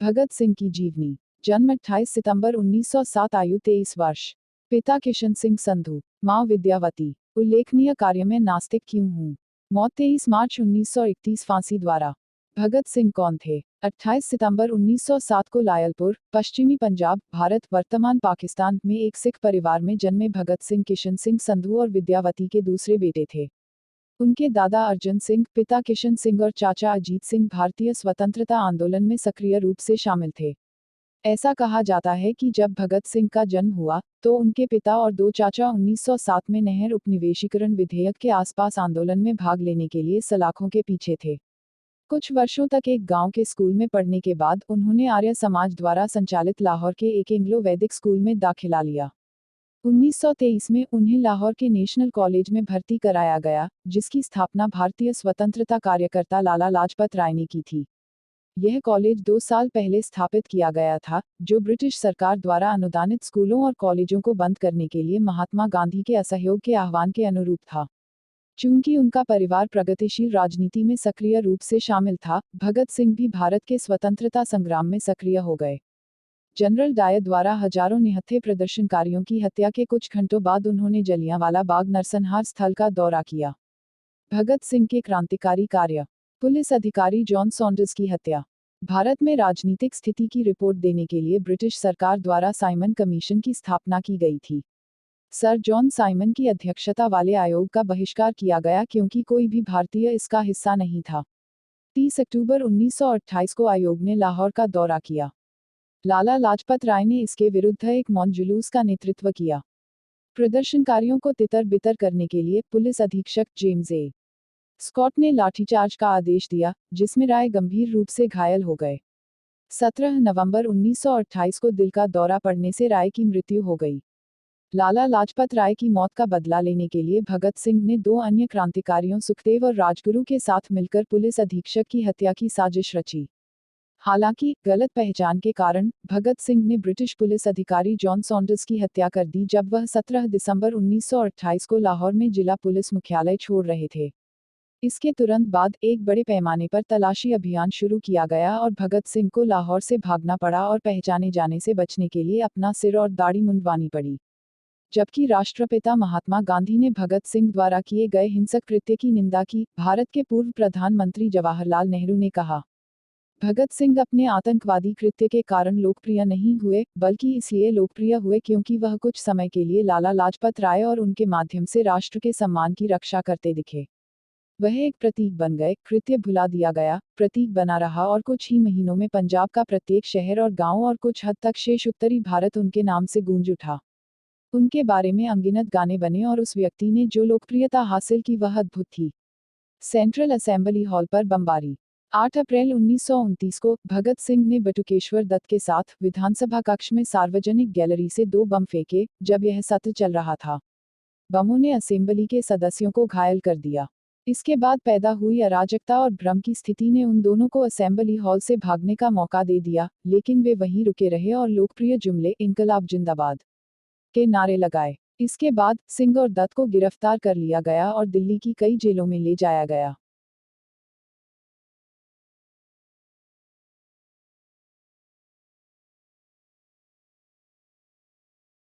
भगत सिंह की जीवनी। जन्म 28 सितंबर 1907, आयु 23 वर्ष। पिता किशन सिंह संधू, मां विद्यावती। उल्लेखनीय कार्य में नास्तिक क्यों हूँ। मौत 23 मार्च 1931, फांसी द्वारा। भगत सिंह कौन थे? 28 सितंबर 1907 को लायलपुर, पश्चिमी पंजाब, भारत वर्तमान पाकिस्तान में एक सिख परिवार में जन्मे भगत सिंह किशन सिंह संधू और विद्यावती के दूसरे बेटे थे। उनके दादा अर्जन सिंह, पिता किशन सिंह और चाचा अजीत सिंह भारतीय स्वतंत्रता आंदोलन में सक्रिय रूप से शामिल थे। ऐसा कहा जाता है कि जब भगत सिंह का जन्म हुआ, तो उनके पिता और दो चाचा 1907 में नहर उपनिवेशीकरण विधेयक के आसपास आंदोलन में भाग लेने के लिए सलाखों के पीछे थे। कुछ वर्षों तक एक गांव के स्कूल में पढ़ने के बाद उन्होंने आर्य समाज द्वारा संचालित लाहौर के एक एंग्लो वैदिक स्कूल में दाखिला लिया। 1923 में उन्हें लाहौर के नेशनल कॉलेज में भर्ती कराया गया, जिसकी स्थापना भारतीय स्वतंत्रता कार्यकर्ता लाला लाजपत राय ने की थी। यह कॉलेज 2 साल पहले स्थापित किया गया था, जो ब्रिटिश सरकार द्वारा अनुदानित स्कूलों और कॉलेजों को बंद करने के लिए महात्मा गांधी के असहयोग के आह्वान के अनुरूप था। चूंकि उनका परिवार प्रगतिशील राजनीति में सक्रिय रूप से शामिल था, भगत सिंह भी भारत के स्वतंत्रता संग्राम में सक्रिय हो गए। जनरल डायर द्वारा हजारों निहत्थे प्रदर्शनकारियों की हत्या के कुछ घंटों बाद उन्होंने जलियांवाला बाग नरसंहार स्थल का दौरा किया। भगत सिंह के क्रांतिकारी कार्य। पुलिस अधिकारी जॉन सॉन्डर्स की हत्या। भारत में राजनीतिक स्थिति की रिपोर्ट देने के लिए ब्रिटिश सरकार द्वारा साइमन कमीशन की स्थापना की गई थी। सर जॉन साइमन की अध्यक्षता वाले आयोग का बहिष्कार किया गया क्योंकि कोई भी भारतीय इसका हिस्सा नहीं था। 30 अक्टूबर 1928 को आयोग ने लाहौर का दौरा किया। लाला लाजपत राय ने इसके विरुद्ध एक मौन जुलूस का नेतृत्व किया। प्रदर्शनकारियों को तितर-बितर करने के लिए पुलिस अधीक्षक जेम्स ए. स्कॉट ने लाठीचार्ज का आदेश दिया, जिसमें राय गंभीर रूप से घायल हो गए। 17 नवंबर 1928 को दिल का दौरा पड़ने से राय की मृत्यु हो गई। लाला लाजपत राय की मौत का बदला लेने के लिए भगत सिंह ने 2 अन्य क्रांतिकारियों सुखदेव और राजगुरु के साथ मिलकर पुलिस अधीक्षक की हत्या की साजिश रची। हालांकि, गलत पहचान के कारण, भगत सिंह ने ब्रिटिश पुलिस अधिकारी जॉन सॉन्डर्स की हत्या कर दी जब वह 17 दिसंबर 1928 को लाहौर में जिला पुलिस मुख्यालय छोड़ रहे थे। इसके तुरंत बाद एक बड़े पैमाने पर तलाशी अभियान शुरू किया गया और भगत सिंह को लाहौर से भागना पड़ा और पहचाने जाने से बचने के लिए अपना सिर और दाढ़ी मुंडवानी पड़ी। जबकि राष्ट्रपिता महात्मा गांधी ने भगत सिंह द्वारा किए गए हिंसक कृत्य की निंदा की, भारत के पूर्व प्रधानमंत्री जवाहरलाल नेहरू ने कहा, भगत सिंह अपने आतंकवादी कृत्य के कारण लोकप्रिय नहीं हुए, बल्कि इसलिए लोकप्रिय हुए क्योंकि वह कुछ समय के लिए लाला लाजपत राय और उनके माध्यम से राष्ट्र के सम्मान की रक्षा करते दिखे। वह एक प्रतीक बन गए, कृत्य भुला दिया गया, प्रतीक बना रहा और कुछ ही महीनों में पंजाब का प्रत्येक शहर और गांव और कुछ हद तक शेष उत्तरी भारत उनके नाम से गूंज उठा। उनके बारे में अनगिनत गाने बने और उस व्यक्ति ने जो लोकप्रियता हासिल की वह अद्भुत थी। सेंट्रल असेंबली हॉल पर बमबारी। 8 अप्रैल 1929 को भगत सिंह ने बटुकेश्वर दत्त के साथ विधानसभा कक्ष में सार्वजनिक गैलरी से 2 बम फेंके, जब यह सत्र चल रहा था। बमों ने असेंबली के सदस्यों को घायल कर दिया। इसके बाद पैदा हुई अराजकता और भ्रम की स्थिति ने उन दोनों को असेंबली हॉल से भागने का मौका दे दिया, लेकिन वे वहीं रुके रहे और लोकप्रिय जुमले "इनकलाब जिंदाबाद" के नारे लगाए। इसके बाद सिंह और दत्त को गिरफ्तार कर लिया गया और दिल्ली की कई जेलों में ले जाया गया।